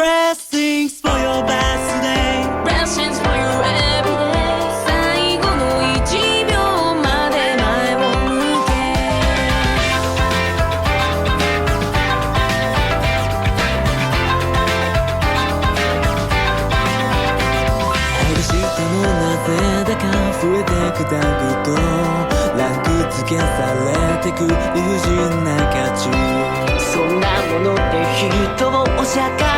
Blessings for your birthday Blessings for you everyday 最後の1秒まで前を向け愛してもなぜだか増えてくダグとランク付けされてく理不尽な価値そんなもので人を社会